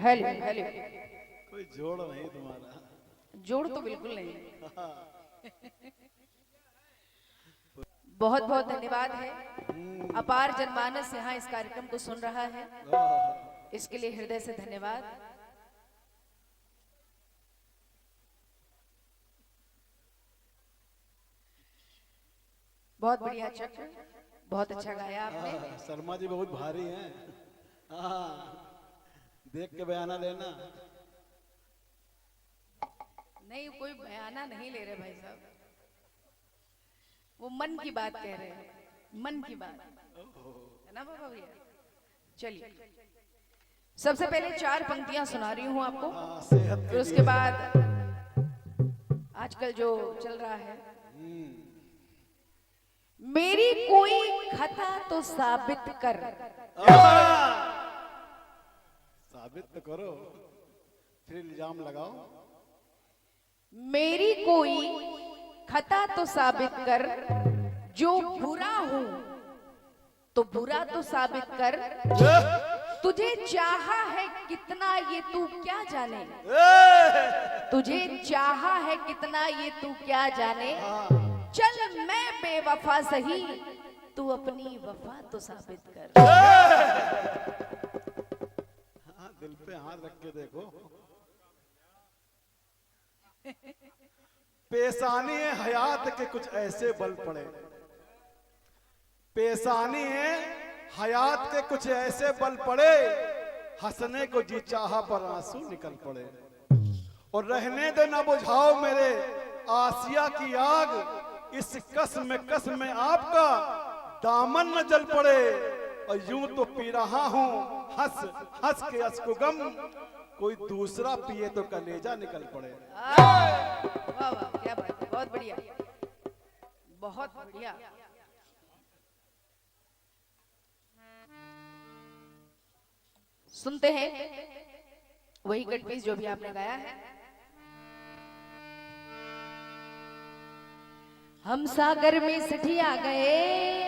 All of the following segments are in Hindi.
Hello hello. कोई जोड़ नहीं तुम्हारा। जोड़ तो बिल्कुल नहीं। बहुत बहुत धन्यवाद है। अपार जनमानस यहाँ इस कार्यक्रम को सुन रहा है, इसके लिए हृदय से धन्यवाद। बहुत बढ़िया चक्र, बहुत अच्छा गाया आपने। शर्मा जी बहुत भारी हैं। देख के बयाना लेना। नहीं, कोई बयाना नहीं ले रहे भाई साहब, वो मन की बात कह रहे हैं, मन की बात है ना बाबा भैया। चलिए, सबसे पहले 4 पंक्तियां सुना रही हूँ आपको, सेहत फिर उसके बाद आजकल जो चल रहा है, मेरी कोई खता तो साबित कर। साबित तो करो, फिर इल्जाम लगाओ। मेरी कोई खता तो साबित कर, जो बुरा हूं तो बुरा तो साबित कर। तुझे चाहा है कितना ये तू क्या जाने, तुझे चाहा है कितना ये तू क्या जाने। चल मैं बेवफा सही, तू अपनी वफा तो साबित कर। हाँ, दिल पे हाथ रख के देखो। पेशानी है हयात के कुछ ऐसे बल पड़े, पेशानी है हयात के कुछ ऐसे बल पड़े, हंसने को जी चाहा पर आंसू निकल पड़े। और रहने दो ना बुझाओ मेरे आसिया की आग, इस कस में आपका दामन न जल पड़े। और यूं तो पी रहा हूं हंस हंस के अश्कु गम, कोई दूसरा पिए तो कलेजा निकल पड़े। वाह वाह, क्या बात है, बहुत बढ़िया, बहुत बढ़िया। सुनते हैं वही कट पीस जो भी आपने गाया है। हम सागर में सिठिया गए,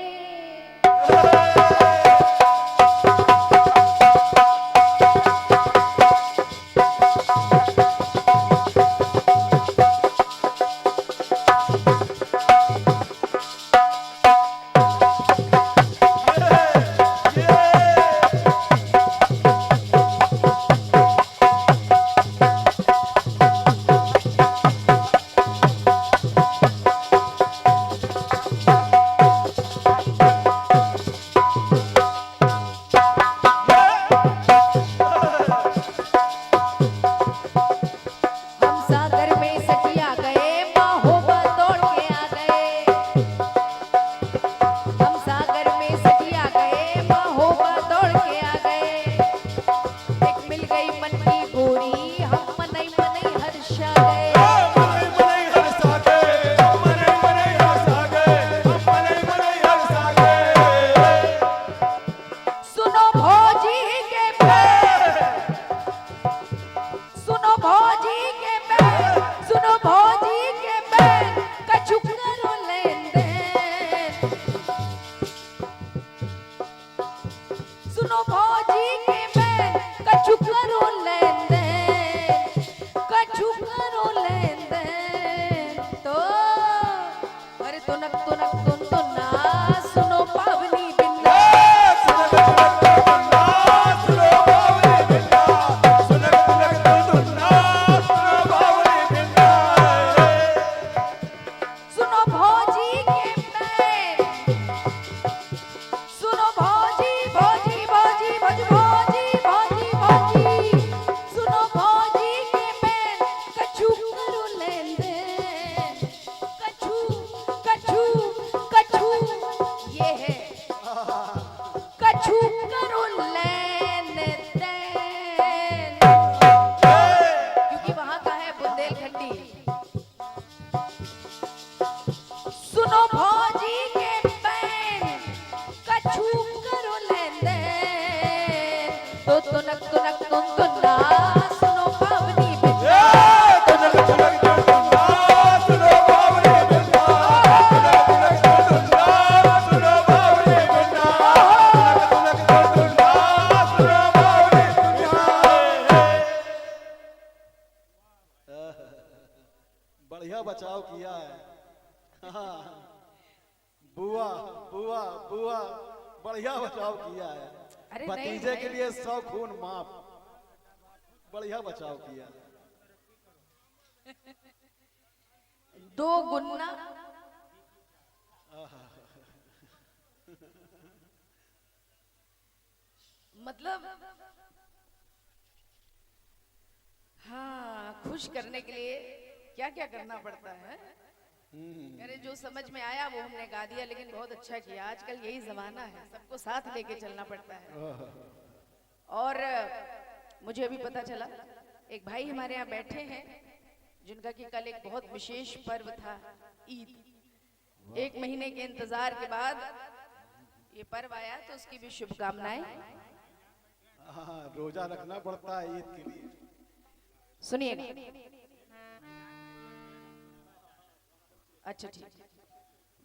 किया है। हाँ, बुआ बुआ बुआ बढ़िया बचाव किया है। अरे भतीजे नहीं, के लिए 100 खून माफ, बढ़िया बचाव किया। 2 गुना मतलब हाँ, खुश करने के लिए क्या क्या करना पड़ता है। अरे जो समझ में आया वो हमने गा दिया, लेकिन बहुत अच्छा किया। आजकल यही जमाना है, सबको साथ लेके चलना पड़ता है। और मुझे अभी पता चला एक भाई हमारे यहाँ बैठे हैं जिनका कि कल एक बहुत विशेष पर्व था, ईद। 1 महीने के इंतजार के बाद ये पर्व आया, तो उसकी भी शुभकामनाएं। हाँ, रोजा रखना पड़ता है ईद के लिए। सुनिएगा। अच्छा ठीक।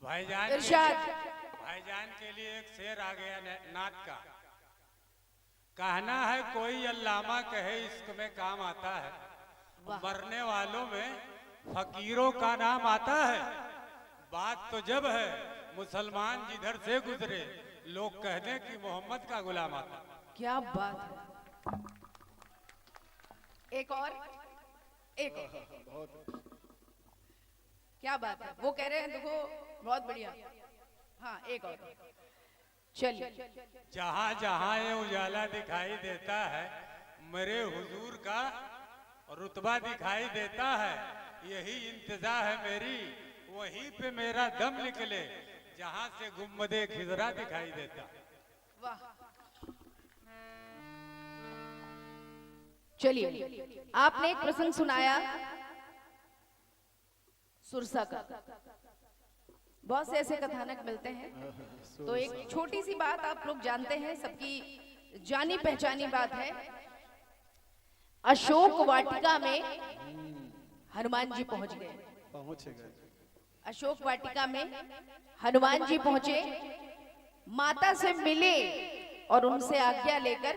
भाईजान इरशाद। भाईजान के लिए एक शेर आ गया नात का। कहना है कोई अल्लामा कहे इश्क में काम आता है, मरने वालों में फकीरों का नाम आता है। बात तो जब है मुसलमान जिधर से गुजरे लोग कह दें कि मोहम्मद का गुलाम आता। क्या बात है। एक और क्या बात है। वो कह रहे हैं देखो बहुत बढ़िया। हाँ, एक और चलिए। जहाँ जहाँ ये उजाला दिखाई देता है, मेरे हुजूर का रुतबा दिखाई देता है। यही इंतजा है मेरी, वहीं पे मेरा दम निकले, जहाँ से गुम्बदे खिजरा दिखाई देता। वाह। चलिए, आपने एक प्रसंग सुनाया सुरसा का। बहुत से ऐसे कथानक मिलते हैं, तो एक छोटी सी बात आप लोग जानते हैं, सबकी जानी पहचानी बात है। अशोक वाटिका में हनुमान जी पहुंच गए। अशोक वाटिका में हनुमान जी पहुंचे, माता से मिले और उनसे आज्ञा लेकर,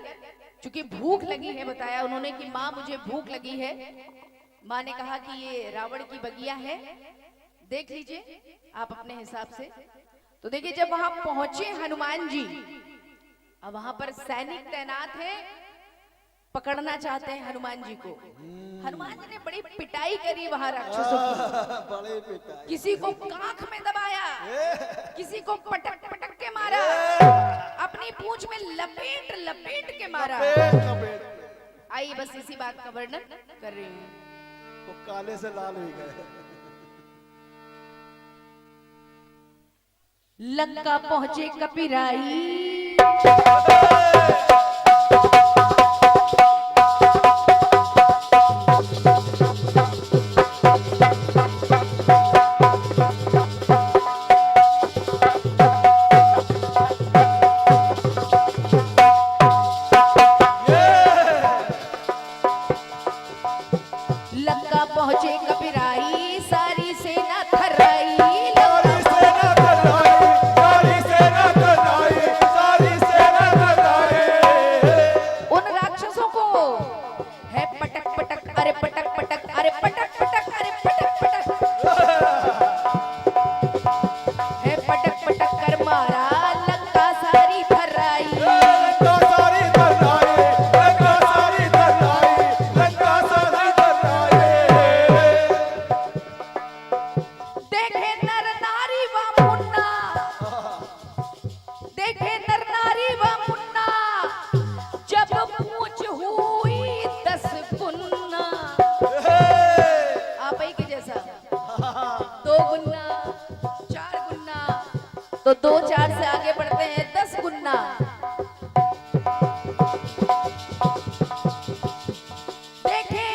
चूंकि भूख लगी है, बताया उन्होंने कि माँ मुझे भूख लगी है। माँ ने कहा कि ये रावण की बगिया है, देख लीजिए आप अपने हिसाब से। तो देखिए जब वहां पहुंचे हनुमान जी, अब वहां पर सैनिक तैनात हैं, पकड़ना चाहते हैं हनुमान जी को। हनुमान जी ने बड़ी पिटाई करी वहां राक्षसों की। बड़े पिटाई। किसी को कांख में दबाया, किसी को पटक पटक के मारा, अपनी पूंछ में लपेट लपेट के मारा। आइए बस इसी बात का वर्णन कर रही हूँ। वो काले से लाल हो गए। लंका पहुंचे कपिराई, लंका पहुंचे कपिराई, सारी सेना थर्राई। उन राक्षसों को है पटक पटक, अरे पटक पटक, अरे पटक पटक, अरे पटक पटक, है पटक पटक कर मारा, लंका सारी थर्राई। देखे नर नारी व मुन्ना, देखे नर नारी व मुन्ना, जब पूछ हुई 10 गुना। आप ही के जैसा 2 गुना, 4 गुना, तो 2 4 से आगे बढ़ते हैं 10 गुना। देखे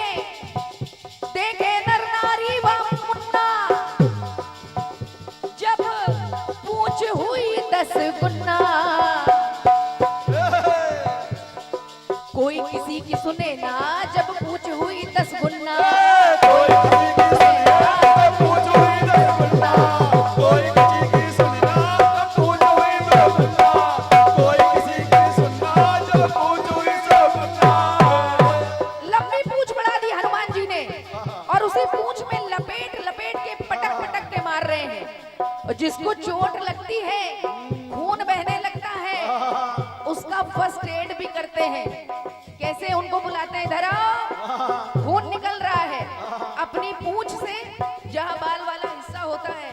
देखे नर नारी व मुन्ना, जब पूछ हुई 10 गुना। कोई किसी की सुने ना, जब पूछ हुई 10 गुना। लंबी पूंछ बढ़ा दी हनुमान जी ने, और उसी पूंछ में लपेट लपेट के पटक फर्स्ट एड भी करते हैं। कैसे उनको बुलाते हैं, इधर आओ, खून निकल रहा है। अपनी पूंछ से जहां बाल वाला हिस्सा होता है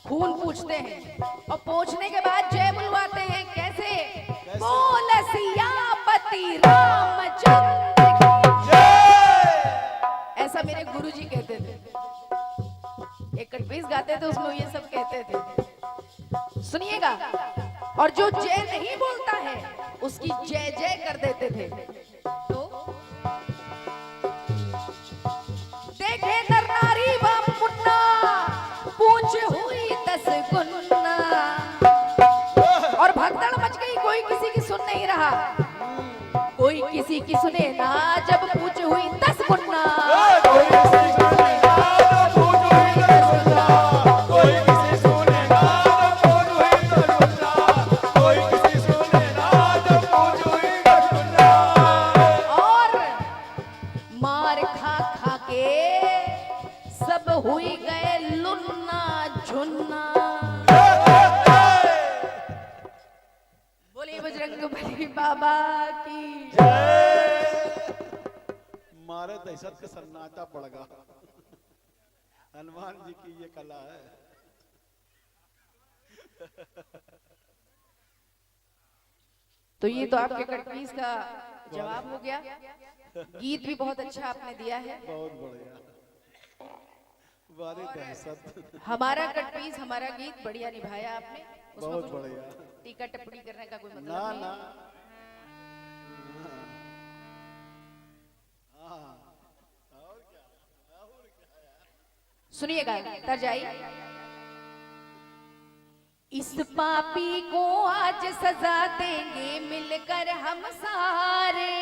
खून पूछते हैं और पूछने के बाद जय बुलवाते हैं। कैसे? बोल सियापति रामचंद्र की जय। ऐसा मेरे गुरुजी कहते थे। एक कटपीस गाते थे, उसमें ये सब कहते थे। सुनिएगा। और जो जय नहीं बोलता है उसकी जय जय कर देते थे। तो देखे नर नारी व मुन्ना, पूछ हुई 10 गुना। और भगदड़ मच गई, कोई किसी की सुन नहीं रहा। कोई किसी की सुने ना, जब पूछ हुई 10 गुना। हुई गए लुन्ना झुन्ना। बोलिए बजरंगबली बाबा की जय। मारे दहशत का सन्नाटा पड़ गया। हनुमान जी की ये कला है। तो ये तो आपके कटपीस का जवाब हो गया। गीत भी बहुत अच्छा आपने दिया है। बहुत बढ़िया। हमारा कटपीस, हमारा गीत बढ़िया निभाया आपने। बहुत बढ़िया। टीका टिप्पणी करने का कोई मतलब ना नहीं। ना। सुनिएगा तरजाई। इस पापी को आज सजा देंगे मिलकर हम सारे।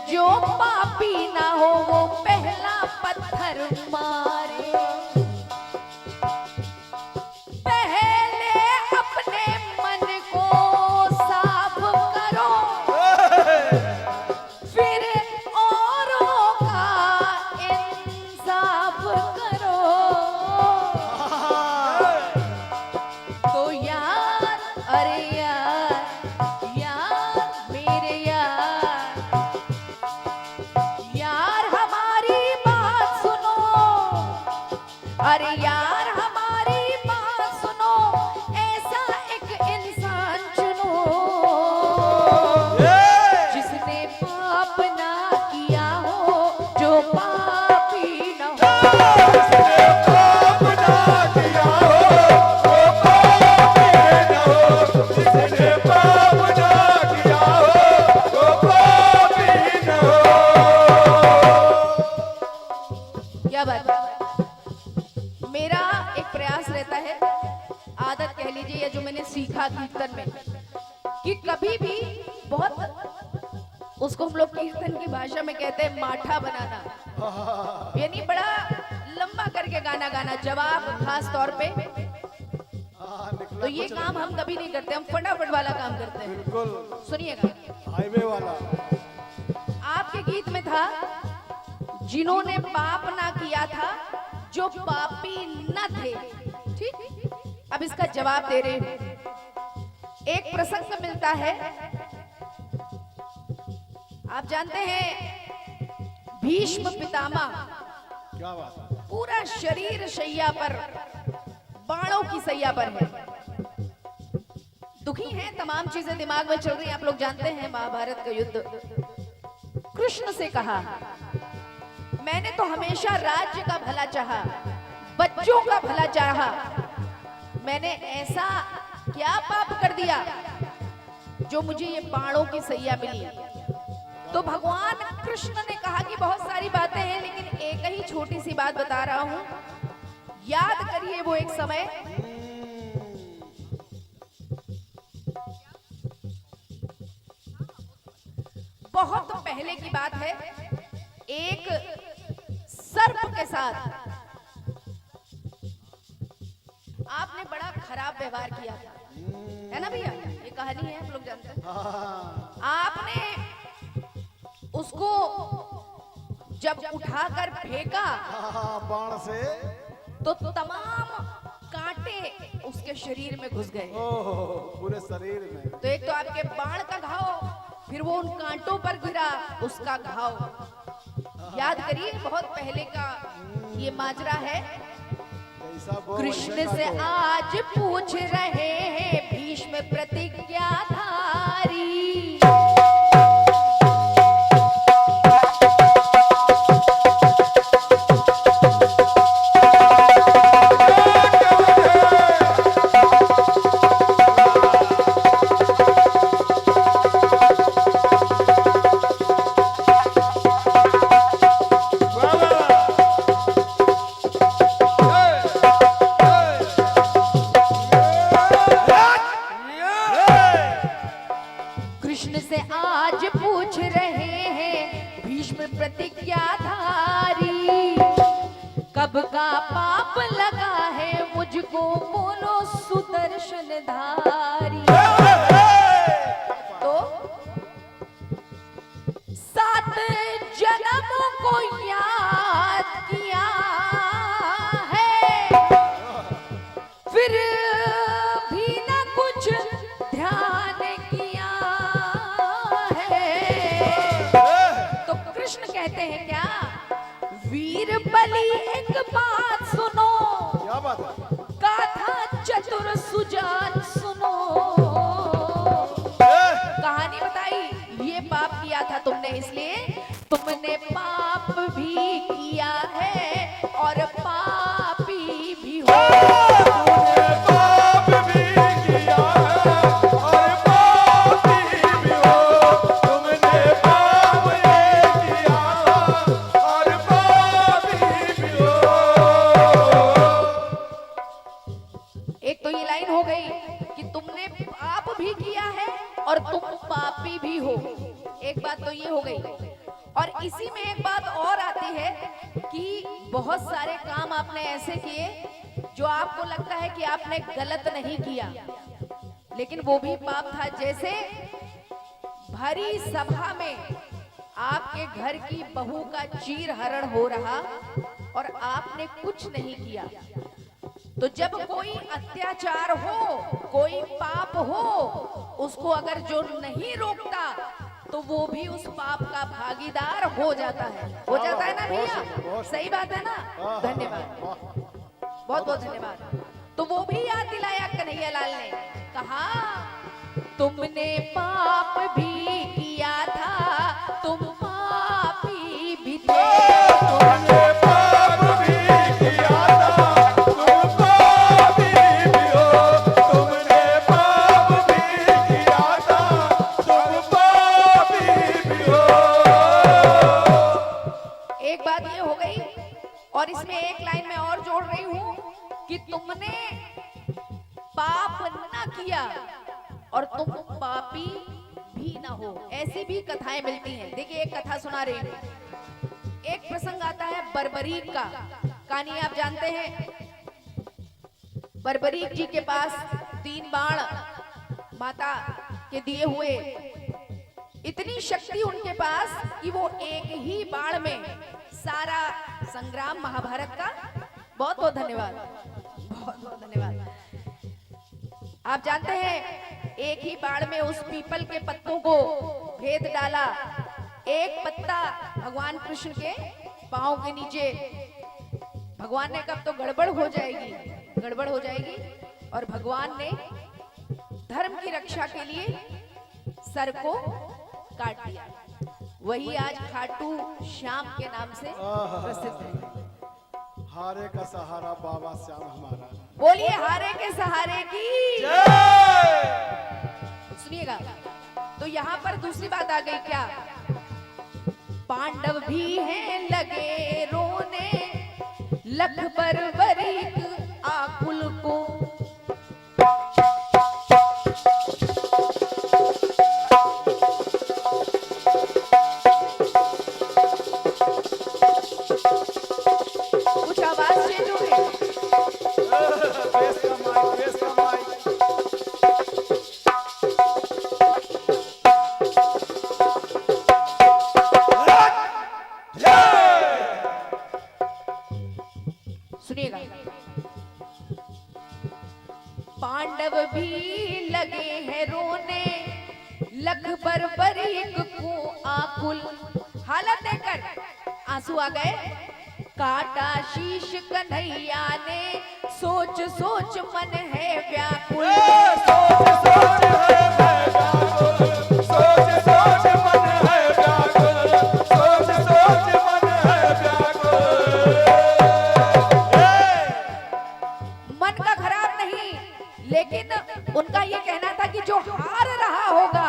जो पापी ना हो वो पहला पत्थर मारे। पहले अपने मन को साफ करो, फिर औरों का इंसाफ करो। तो यार, अरे यार, यार मेरे यार हमारी बात सुनो। अरे यार हमारी बात सुनो, ऐसा एक इंसान चुनो जिसने पाप ना किया हो, जो पापी ना हो। जिसने पाप ना किया हो, वो पापी ना हो। जिसने पाप ना किया हो, वो पापी ना हो। क्या बात है। मेरा एक प्रयास रहता है, आदत कह लीजिए, या जो मैंने सीखा कीर्तन में, कि कभी भी बहुत, उसको हम लोग कीर्तन की भाषा में कहते हैं माठा बनाना, यानी बड़ा लंबा करके गाना गाना, जवाब खास तौर पे। तो ये काम हम कभी नहीं करते, हम फटाफट वाला काम करते हैं। बिल्कुल सुनिएगा, हाईवे वाला। आपके गीत में था, जिन्होंने पाप ना किया था, जो पापी न थे। ठीक, अब इसका जवाब दे रहे हैं। एक प्रसंग मिलता है, आप जानते हैं भीष्म पितामह, क्या बात है। पूरा शरीर शैया पर, बाणों की सैया पर है, दुखी हैं, तमाम चीजें दिमाग में चल रही हैं। आप लोग जानते हैं महाभारत का युद्ध। कृष्ण से कहा, मैंने तो हमेशा राज्य का भला चाहा, बच्चों का भला चाहा, मैंने ऐसा क्या पाप कर दिया जो मुझे ये बाणों की सैया मिली। तो भगवान कृष्ण ने कहा कि बहुत सारी बातें हैं, लेकिन एक ही छोटी सी बात बता रहा हूं। याद करिए वो एक समय, बहुत पहले की बात है। एक सर्प के साथ आपने बड़ा खराब व्यवहार किया था, है ना भैया? ये कहानी है, हम लोग जानते हैं। आपने उसको जब उठाकर फेंका बाण से, तो तमाम कांटे उसके शरीर में घुस गए। ओह, पूरे शरीर में। तो एक तो आपके बाण का घाव, फिर वो उन कांटों पर गिरा उसका घाव। याद करिए, बहुत पहले का ये माजरा है। कैसा बोल, कृष्ण वैसे से काटो। आज पूछ रहे हैं भीष्म प्रतिज्ञाधारी। कृष्ण से आज पूछ रहे हैं भीष्म प्रतिज्ञाधारी, कब का पाप लगा है मुझको, बोलो सुदर्शन धारी। तो 7 जन्म को याद किया है, फिर भी न कुछ ध्यान किया है। तो कृष्ण कहते हैं क्या, वीर बलि एक बात सुनो, क्या बात है? गाथा चतुर सुजान सुनो। कहानी बताई, ये पाप किया था तुमने, इसलिए तुमने पाप भी किया है और पापी भी हो। तूने पाप भी किया है और पापी भी हो। तुमने पाप ये किया और पापी भी हो। एक तो ये लाइन हो गई कि तुमने पाप भी किया है और तुम पापी भी हो। एक बात तो ये हो गई, और इसी में एक बात और आती है कि बहुत सारे काम आपने ऐसे किए जो आपको लगता है कि आपने गलत नहीं किया, लेकिन वो भी पाप था। जैसे भरी सभा में आपके घर की बहू का चीर हरण हो रहा और आपने कुछ नहीं किया। तो जब कोई अत्याचार हो, कोई पाप हो, उसको अगर जो नहीं रोकता तो वो भी उस पाप का भागीदार हो जाता है। हो जाता है ना भैया? सही बात है ना? धन्यवाद, बहुत बहुत धन्यवाद। तो वो भी याद दिलाया कन्हैया लाल ने, कहा तुमने पाप भी किया था, तुम पापी भी थे। तुमने पाप भी किया था, तुम पापी भी हो। तुमने पाप भी किया था, तुम पापी भी हो। एक बात ये हो गई, और इसमें एक लाइन में और जोड़ रही हूं कि तुमने पाप न किया और तुम पापी भी ना हो। ऐसी भी कथाएं मिलती हैं। देखिए, एक कथा सुना रही हूं। एक प्रसंग आता है बर्बरीक का। कहानी आप जानते हैं। बर्बरीक जी के पास 3 बाण माता के दिए हुए, इतनी शक्ति उनके पास कि वो एक ही बाण में सारा संग्राम महाभारत का, बहुत बहुत धन्यवाद, बहुत बहुत धन्यवाद। आप जानते हैं, एक ही बाण में उस पीपल के पत्तों को भेद डाला। एक पत्ता भगवान कृष्ण के पांव के नीचे, भगवान ने कहा तो गड़बड़ हो जाएगी, गड़बड़ हो जाएगी, और भगवान ने धर्म की रक्षा के लिए सर को काट दिया। वही आज खाटू श्याम के नाम से प्रसिद्ध है। हारे का सहारा बाबा श्याम हमारा। बोलिए हारे के सहारे की जय। सुनिएगा। तो यहाँ पर दूसरी बात आ गई क्या पांडव भी हैं लगे रोने, लख बरबरीक आकुल को। कुछ आवाज चेंज हो गई। बेस का माइक, बेस का माइक। सुनिएगा। पांडव भी लगे हैं रोने, लख बरबरीक को आकुल। हालत देखकर आंसू आ गए। काटा शीश कन्हैया ने, सोच सोच मन है व्याकुल। सोच सोच मन है व्याकुल, सोच सोच मन है व्याकुल। मन का खराब नहीं, लेकिन उनका ये कहना था कि जो हार रहा होगा,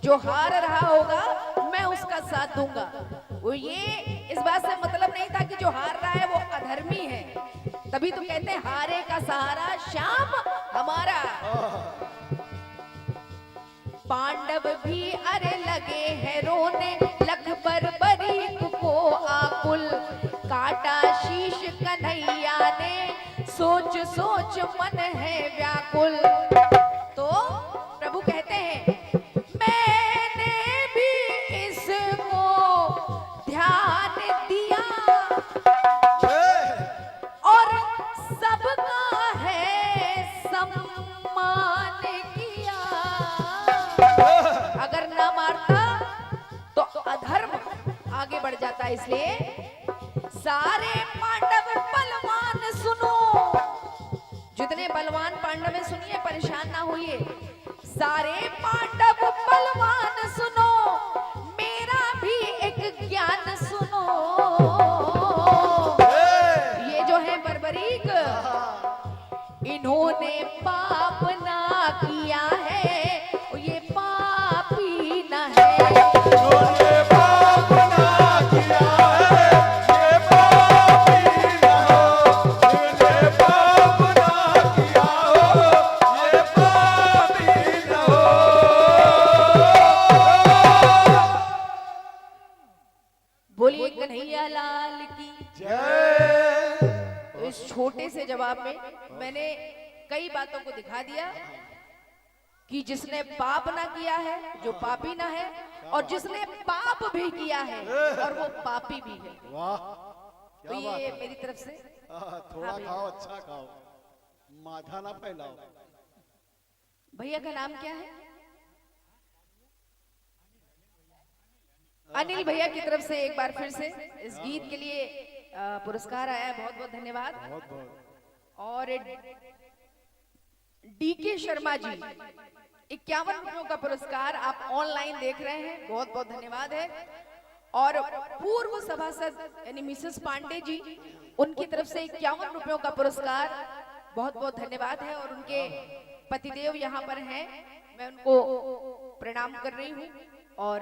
जो हार रहा होगा मैं उसका साथ दूंगा। वो ये इस बात से मतलब नहीं था कि जो हार रहा है वो अधर्मी है। तभी तो कहते हैं हारे का सहारा श्याम हमारा। पांडव भी अरे लगे हैं रोने, लख बरबरीक को आकुल। काटा शीश कन्हैया ने, सोच सोच मन है व्याकुल। तो प्रभु कहते हैं मैंने भी इसको ध्यान दिया, और सबका है सम्मान किया। अगर ना मारता तो अधर्म आगे बढ़ जाता। इसलिए सारे पांडव बलवान सुनो, जितने बलवान पांडव हैं सुनिए, परेशान ना होइए। सारे पांडव बलवान सुनो, मेरा भी एक ज्ञान सुनो। ये जो है बरबरीक, इन्होंने पाप ना किया है, ये पापी ना है। ये पाप ना किया है, ये पापी ना हो। ये पाप ना किया हो, ये पापी ना हो। बोलिए कन्हैया लाल की। जय। तो इस छोटे से जवाब में मैंने कई बातों को दिखा दिया कि जिसने पाप ना किया है, जो पापी ना है, और जिसने पाप भी किया है और वो पापी भी है। वाह, तो क्या बात ये है। मेरी तरफ से। थोड़ा हाँ भैया। खाओ, अच्छा खाओ, माथा ना फैलाओ। भैया का नाम क्या है? अनिल भैया की तरफ से एक बार फिर से इस गीत के लिए पुरस्कार आया है। बहुत बहुत धन्यवाद। बहुत बहुत। और डीके शर्मा जी 51 रुपयों का पुरस्कार आप ऑनलाइन देख रहे हैं, बहुत बहुत धन्यवाद है। और पूर्व सभासद यानी मिसेस पांडे जी, उनकी तरफ से 51 रुपयों का पुरस्कार, बहुत बहुत धन्यवाद है। और उनके पतिदेव यहाँ पर हैं, मैं उनको प्रणाम कर रही हूँ और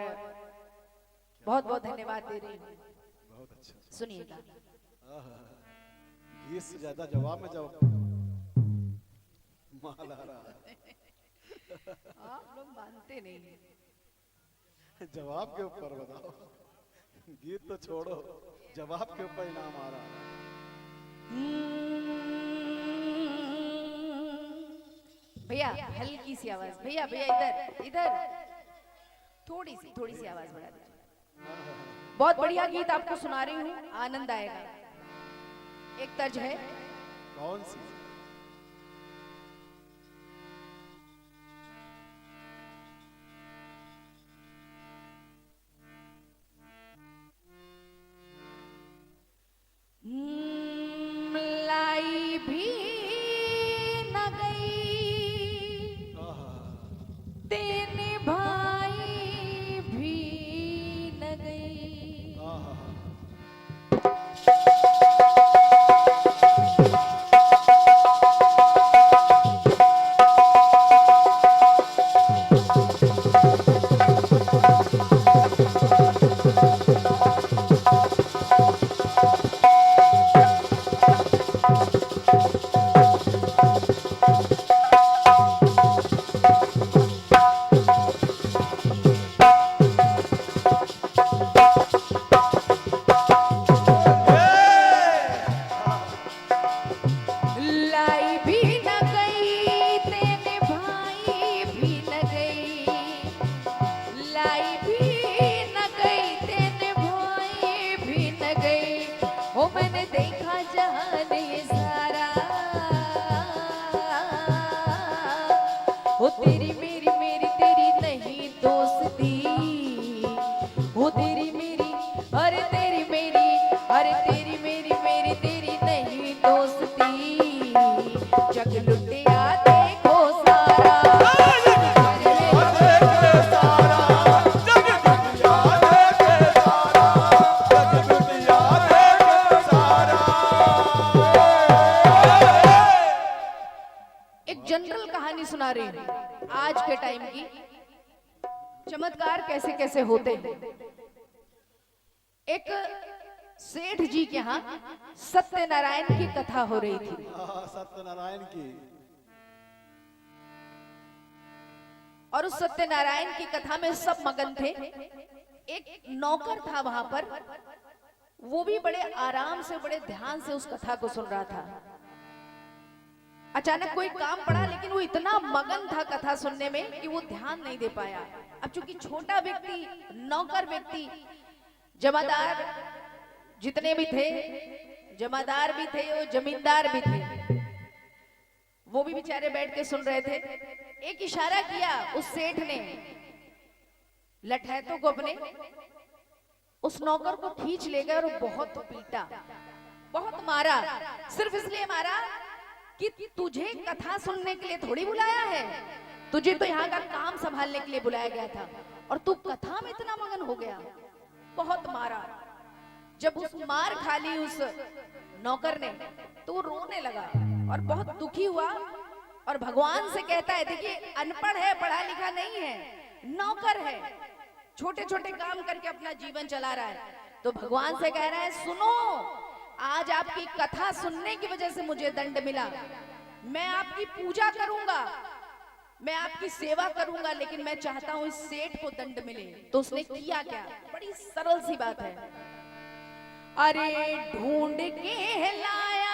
बहुत बहुत धन्यवाद दे रही हूँ। बहुत अच्छा। सुनिएगा। गीत से ज्यादा जवाब में जब माल आ रहा है। आप लोग मानते नहीं हैं। जवाब के ऊपर बताओ, गीत तो छोड़ो, जवाब के ऊपर इनाम आ रहा है। भैया हल्की सी आवाज, भैया भैया इधर इधर, थोड़ी सी आवाज बढ़ा दीजिए। बहुत बढ़िया गीत आपको सुना रही हूँ, आनंद आएगा। एक तर्ज है। कौन सी? लाई भी न गई, तेने भाई भी न गई। वो तेरी मेरी, अरे तेरी मेरी, अरे तेरी मेरी, मेरी तेरी नहीं दोस्ती, जग लुटिया देखो सारा, एक जनरल कहानी सुना रही हूँ आज के टाइम की। चमत्कार कैसे कैसे होते हैं। एक सेठ जी के यहाँ सत्यनारायण की कथा हो रही थी। सत्यनारायण की। और उस सत्यनारायण की कथा में सब मगन थे। एक नौकर था वहां पर, वो भी बड़े आराम से बड़े ध्यान से उस कथा को सुन रहा था। अचानक कोई काम पड़ा, लेकिन वो इतना मगन था कथा सुनने में कि वो ध्यान नहीं दे पाया। अब चूंकि छोटा व्यक्ति, नौकर व्यक्ति, जमादार जितने भी थे, जमादार भी थे और जमींदार भी थे, वो भी बेचारे बैठ के सुन रहे थे। एक इशारा किया उस सेठ ने लठैतों को अपने, उस नौकर को खींच ले गए और बहुत पीटा, बहुत मारा। सिर्फ इसलिए मारा कि तुझे कथा सुनने के लिए थोड़ी बुलाया है, तुझे तो यहाँ का काम संभालने के लिए बुलाया गया था, और तू कथा में इतना मगन हो गया। बहुत मारा। जब उस मार खा ली उस नौकर ने, तो वो रोने लगा और बहुत दुखी हुआ और भगवान से कहता है, देखिए अनपढ़ है, पढ़ा लिखा नहीं है, नौकर है, छोटे छोटे काम करके अपना जीवन चला रहा है। तो भगवान से कह रहा है, सुनो, आज आपकी कथा सुनने की वजह से मुझे दंड मिला, मैं आपकी पूजा करूंगा, मैं आपकी सेवा करूंगा, लेकिन मैं चाहता हूं इस सेठ को दंड मिले। तो उसने किया क्या? बड़ी सरल सी बात है। अरे ढूंढ के लाया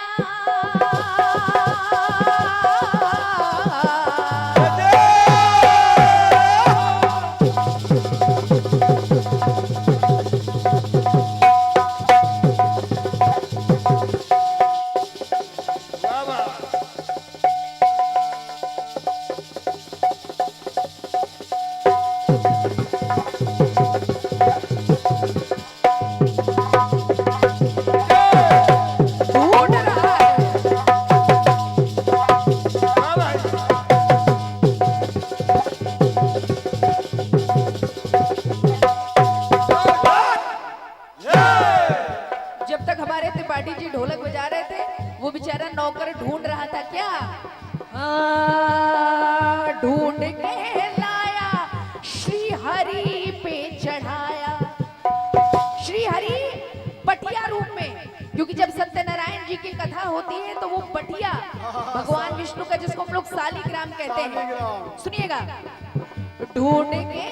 नौकर ढूंढ रहा था क्या? ढूंढ के लाया, श्री हरि पे चढ़ाया। श्री हरि बटिया रूप में, क्योंकि जब सत्यनारायण जी की कथा होती है तो वो बटिया भगवान विष्णु का, जिसको हम लोग सालिग्राम कहते हैं, सुनिएगा। ढूंढ के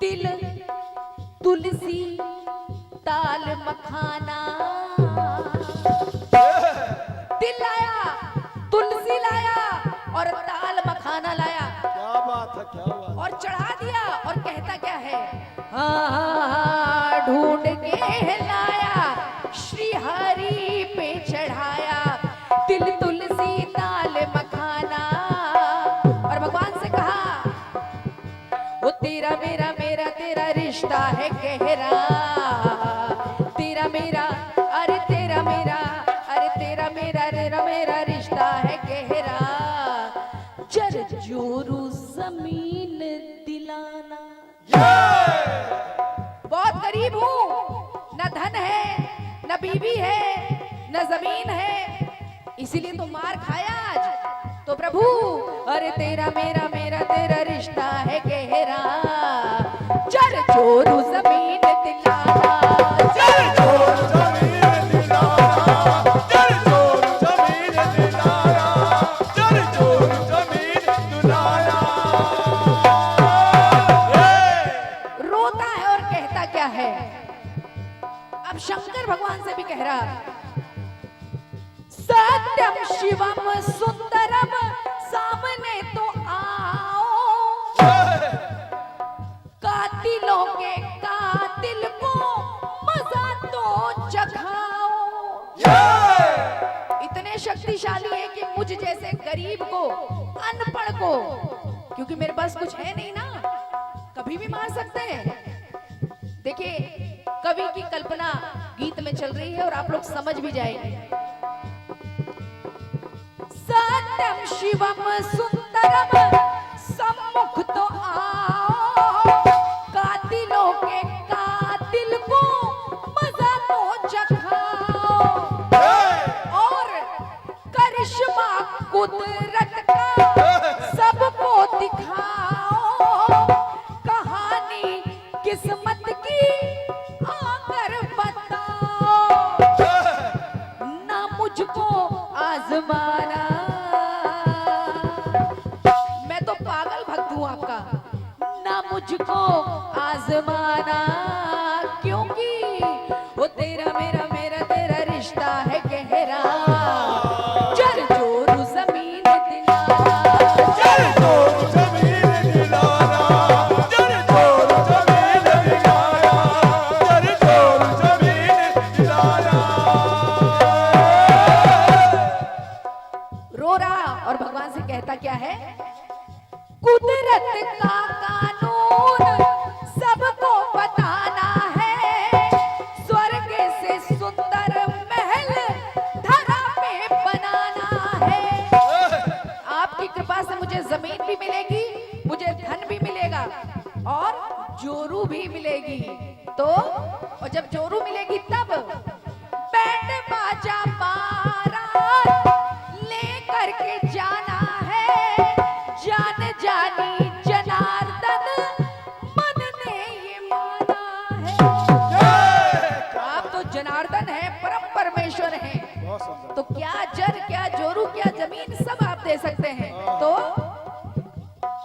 तिल तुलसी ताल मखाना। तिल लाया, तुलसी लाया और ताल मखाना लाया। क्या बात है, क्या बात। और चढ़ा दिया और कहता क्या है? हाँ, ढूंढ के लाया, श्री हरि पे चढ़ाया, तिल तुलसी ताल मखाना। और भगवान से कहा, वो तेरा मेरा मेरा तेरा रिश्ता है गहरा, तेरा मेरा अरे तेरा मेरा, अरे तेरा मेरा रिश्ता है गहरा, जर जोरू जमीन दिलाना। बहुत गरीब हूँ, न धन है, न बीवी है, न जमीन है, इसीलिए तो मार खाया आज। तो प्रभु, अरे तेरा मेरा तेरा रिश्ता है गहरा, जर जोरू जमीन दिलाना, जर जोरू जमीन दिलाना, जर जोरू जमीन दिलाना, जर जोरू जमीन दिलाना। रोता है और कहता क्या है। अब शंकर भगवान से भी कह रहा, सत्यम शिवम सुंदरम सामने तो आओ, कातिलों के कातिल को मजा तो चखाओ। इतने शक्तिशाली है कि मुझ जैसे गरीब को, अनपढ़ को, क्योंकि मेरे पास कुछ है नहीं ना, कभी भी मार सकते हैं। देखिए कवि की कल्पना गीत में चल रही है और आप लोग समझ भी जाएंगे। सत्यम शिवम सुंदरम सम्मुख तो आओ, कातिलों के कातिल को मजा तो चखाओ, और करिश्मा कुदरत का सबको दिखाओ, कहानी किस्मत की आकर बताओ, ना मुझको आजमाना। मैं तो पागल भक्त हूं आपका, ना मुझको आजमाना, क्योंकि वो तेरा मेरा मेरा तेरा रिश्ता है गहरा, चल जोरू जमीन दिलाना, चल जोरू जमीन दिलाना, चल जोरू जमीन दिलाना, चल जोरू जमीन दिलाना। रो रहा और भगवान से कहता क्या है, कुदरत का कानून सबको बताना है, स्वर्ग से सुंदर महल धरा पे बनाना है। आपकी कृपा से मुझे जमीन भी मिलेगी, मुझे धन भी मिलेगा और जोरू भी मिलेगी। तो और जब जोरू मिलेगी तब बैंड बाजा बारात लेकर के जाना है, जान जानी जनार्दन मन ने ये माना है। आप तो जनार्दन है, परम परमेश्वर हैं, बहुत सुंदर। तो क्या जर क्या जोरू क्या जमीन सब आप दे सकते हैं। तो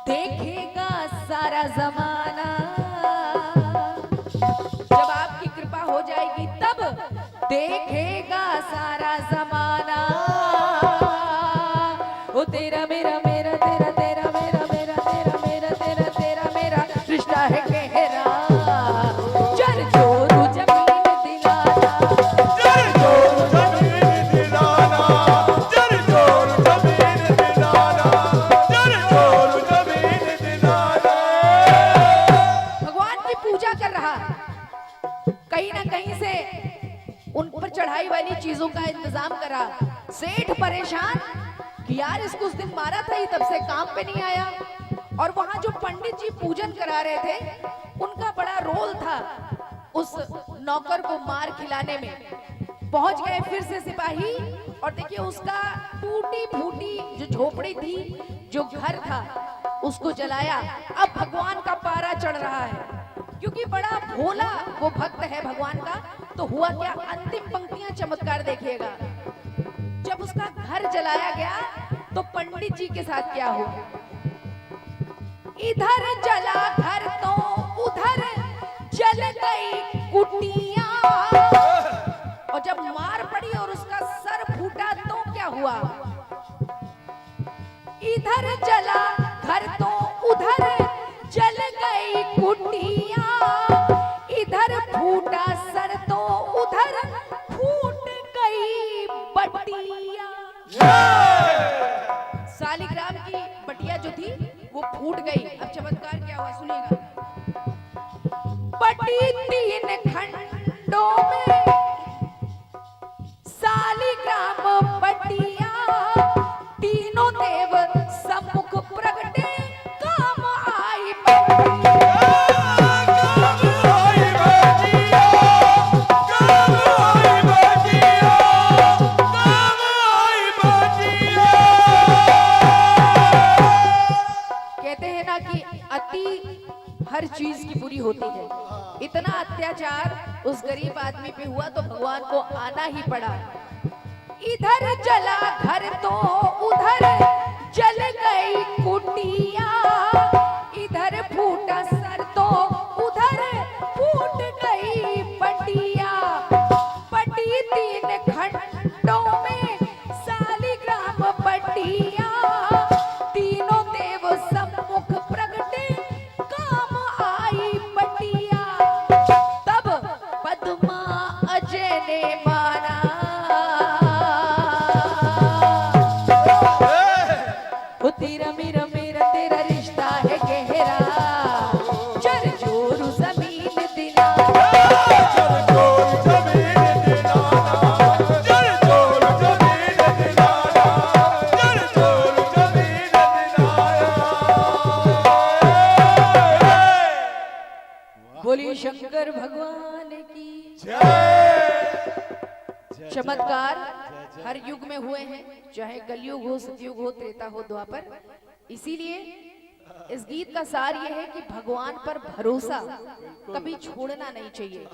देखेगा सारा जमाना, जब आपकी कृपा हो जाएगी तब देखेगा सारा जमाना, वो तेरा मेरा मेरा तेरा तेरा मेरा मेरा तेरा मेरा तेरा तेरा मेरा रिश्ता है गहरा, चल जोरू जमीन दिलाना, चल जोरू जमीन दिलाना, चल जोरू जमीन दिलाना, चल जोरू जमीन दिलाना। भगवान की पूजा कर रहा, कहीं ना कहीं से उन पर चढ़ाई वाली चीजों का इंतजाम करा। सेठ परेशान कि यार इसको उस दिन मारा था, ये तब से काम पे नहीं आया। और वहां जो पंडित जी पूजन करा रहे थे, उनका बड़ा रोल था उस नौकर को मार खिलाने में। पहुंच गए फिर से सिपाही, और देखिए उसका टूटी फूटी जो झोपड़ी थी, जो घर था, उसको जलाया। अब भगवान का पारा चढ़ रहा है, क्योंकि बड़ा भोला वो भक्त है भगवान का। तो हुआ क्या, अंतिम पंक्तियां चमत्कार देखिएगा। जब उसका घर जलाया गया तो पंडित जी के साथ क्या हुआ, इधर जला घर तो उधर जल गई कुटिया, और जब मार पड़ी और उसका सर फूटा तो क्या हुआ, इधर जला घर तो उधर जल गई कुटिया, इधर फूटा सर तो उधर फूट गई बटिया। सालिग्राम की बटिया जो थी वो फूट गई। अब चमत्कार क्या हुआ सुनिएगा, बटी 3 खंडों में सालिग्राम बटिया, तीनों देव सम्मुख प्रगटे काम आई बटिया। कहते हैं ना कि अति हर चीज की बुरी होती है। इतना अत्याचार उस गरीब आदमी पे हुआ तो भगवान को आना ही पड़ा। इधर जला घर तो उधर जल गई कुटिया, इधर फूटा सर तो उधर बोलिए शंकर भगवान की। जय जय चमत्कार जय। हर युग में हुए हैं, चाहे कलयुग हो, सतयुग हो, त्रेता हो, द्वापर। इसीलिए इस गीत का सार यह है कि भगवान पर भरोसा कभी छोड़ना नहीं चाहिए,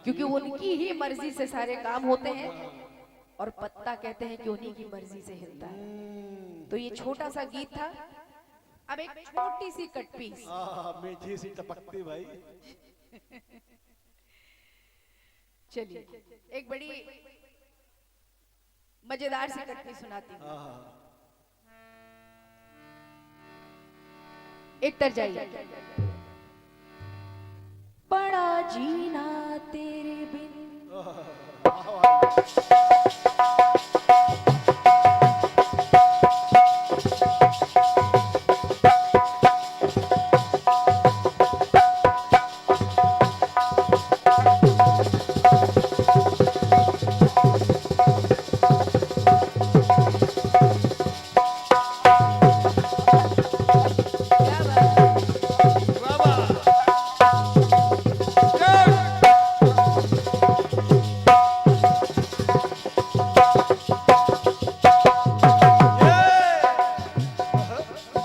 क्योंकि उनकी ही मर्जी से सारे काम होते हैं, और पत्ता कहते हैं कि उन्हीं की मर्जी से हिलता है। तो ये छोटा सा गीत था। अब एक छोटी सी कट पीस, मीठी सी टपकती भाई। चलिए एक बड़ी मजेदार सी कट पीस सुनाती हूँ। एक तर जाइए। बड़ा जीना तेरे बिन,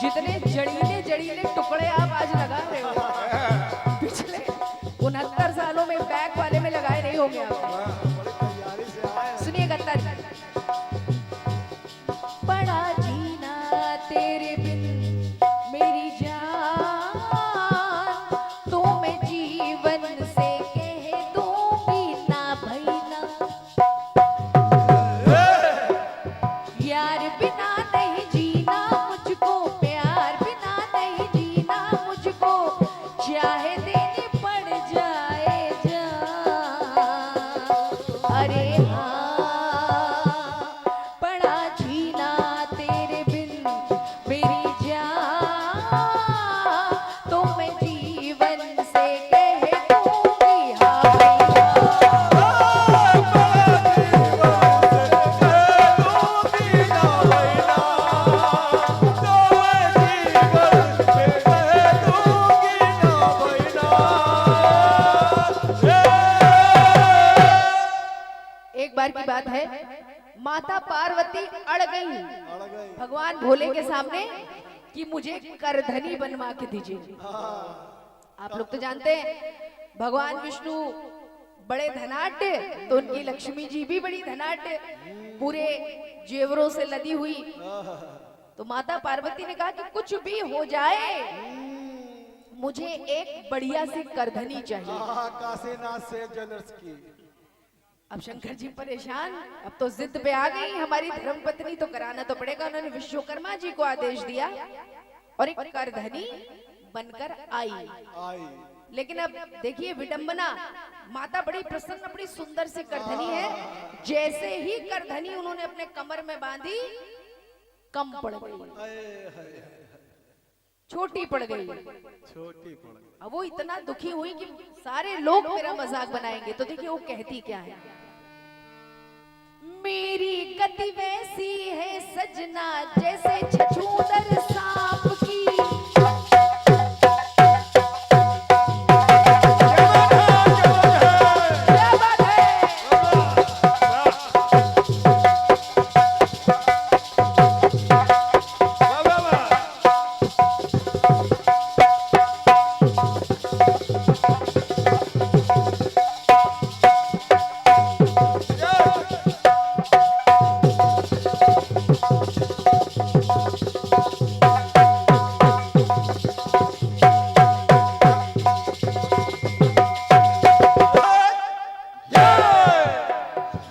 जितने जड़ीले जड़ीले टुकड़े आप आज लगा रहे हो, पिछले 69 सालों में बैक वाले में लगाए नहीं होंगे आप। बड़ी तैयारी से आए। सुनिए गत्ता जी। बड़ा जीना तेरे बिन मेरी जान, तो मैं जीवन से कह दूंगी ना भैया। यार बिना नहीं जीना मुझको, प्यार बिना नहीं जीना मुझको, चाहे देनी पड़ जाए जान। अरे हाँ, बड़ा जीना तेरे बिन मेरी जान, तो मैं जीवन से कह दूंगी हाँ भैया। एक बार की बात है, माता पार्वती अड़ गई भगवान भोले के सामने कि मुझे करधनी बनवा के दीजिए। आप लोग तो जानते हैं भगवान विष्णु बड़े धनाढ्य, तो उनकी लक्ष्मी जी भी बड़ी धनाढ्य, पूरे जेवरों से लदी हुई। तो माता पार्वती ने कहा कि कुछ भी हो जाए, मुझे एक बढ़िया सी करधनी चाहिए। काशीनाथ से ज्वेलर्स की। अब शंकर जी परेशान, अब तो जिद पे आ गई हमारी धर्मपत्नी, तो कराना तो पड़ेगा। उन्होंने विश्वकर्मा जी को आदेश दिया और एक करधनी बनकर आई। लेकिन अब देखिए विडंबना, माता बड़ी प्रसन्न, बड़ी सुंदर सी करधनी है। जैसे ही करधनी उन्होंने अपने कमर में बांधी, कम पड़ गई, छोटी पड़ गई। छोटी पड़ गई। अब वो इतना दुखी हुई कि सारे लोग मेरा मजाक बनाएंगे। तो देखिए वो कहती क्या है। मेरी गति वैसी है सजना, जैसे छछूंदर सांप की। क्या बात है।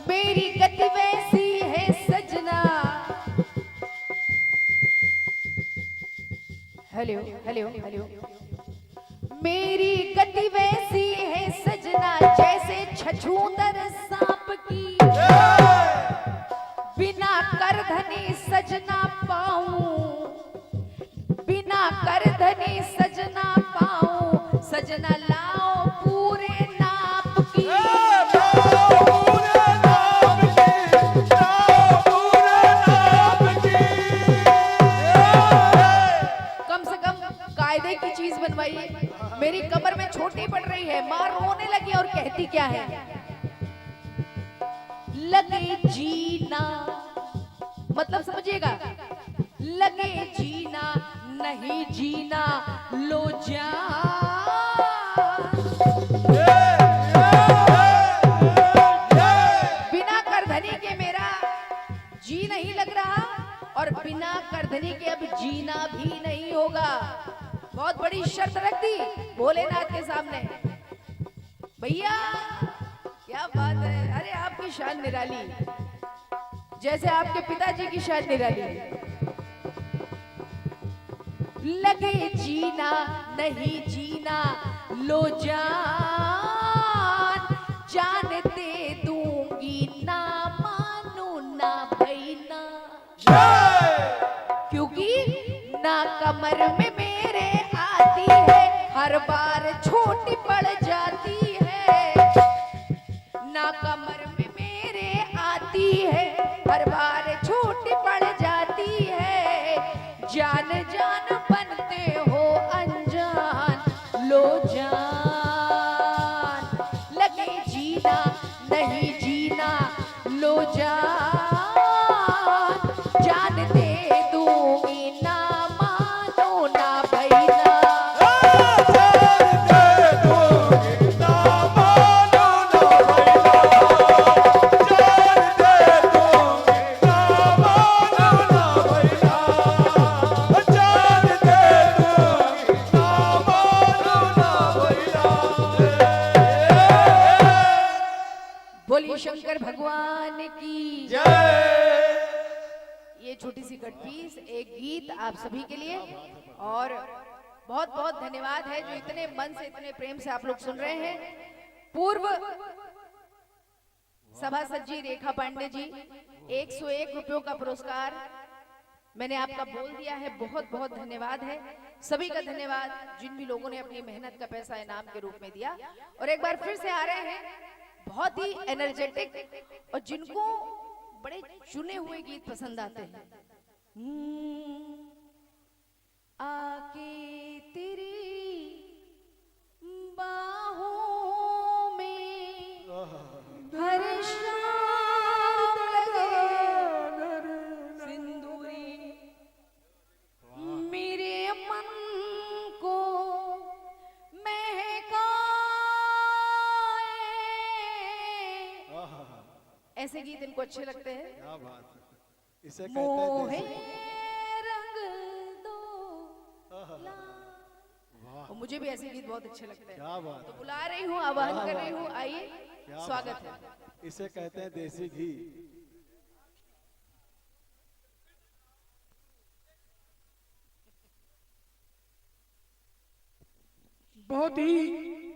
मेरी गति वैसी है सजना। Hello hello hello. मेरी गति वैसी है सजना, जैसे छछूंदर सांप की। बिना करधनी सजना पाऊं, बिना करधनी सजना पाऊं, सजना लाओ पूरे नाप की। कम से कम कायदे की चीज बनवाइए। मेरी कमर में छोटी पड़ रही है, मार रोने लगी और कहती क्या है, लगे जीना, मतलब समझिएगा, लगे जीना नहीं जीना लो जान। बिना करधनी के मेरा जी नहीं लग रहा और बिना करधनी के अब जीना भी नहीं होगा। बहुत बड़ी शर्त रख दी भोलेनाथ के सामने। भैया क्या बात है, अरे आपकी शान निराली, जैसे आपके पिताजी की शान निराली। लगे जीना नहीं जीना लो जान, जान दे दूंगी ना मानो ना भैना, क्योंकि ना कमर में मेरे आती है, हर बार छोटी पड़ जाती है, ना कमर में मेरे आती है, हर बार छोटी पड़ जाती है, जान जान बनते हो अनजान लो जान, लगे जीना नहीं जीना लो जान, जान दे दूंगी ना मानो ना भैना। बोलिए शंकर भगवान की जय। ये छोटी सी कट पीस एक गीत आप सभी के लिए, और बहुत बहुत धन्यवाद है जो इतने मन से इतने प्रेम से आप लोग सुन रहे हैं। पूर्व सभासद जी रेखा पांडे जी 101 रुपयों का पुरस्कार मैंने आपका बोल दिया है, बहुत बहुत धन्यवाद है, सभी का धन्यवाद जिन भी लोगों ने अपनी मेहनत का पैसा इनाम के रूप में दिया। और एक बार फिर से आ रहे हैं बहुत ही एनर्जेटिक और जिनको बड़े चुने हुए गीत पसंद आते हैं। आके तेरी बाहों में हर शाम लगे सिंदूरी, मेरे मन को ऐसे गीत इनको अच्छे लगते हैं। क्या बात है, इसे कहते मोहे हैं रंग दो लाल। और मुझे भी ऐसे गीत बहुत अच्छे लगते हैं। क्या बात तो है, बुला रही हूँ, आह्वान कर रही हूँ, आइए, क्या स्वागत बात है। इसे कहते हैं देसी घी। बहुत ही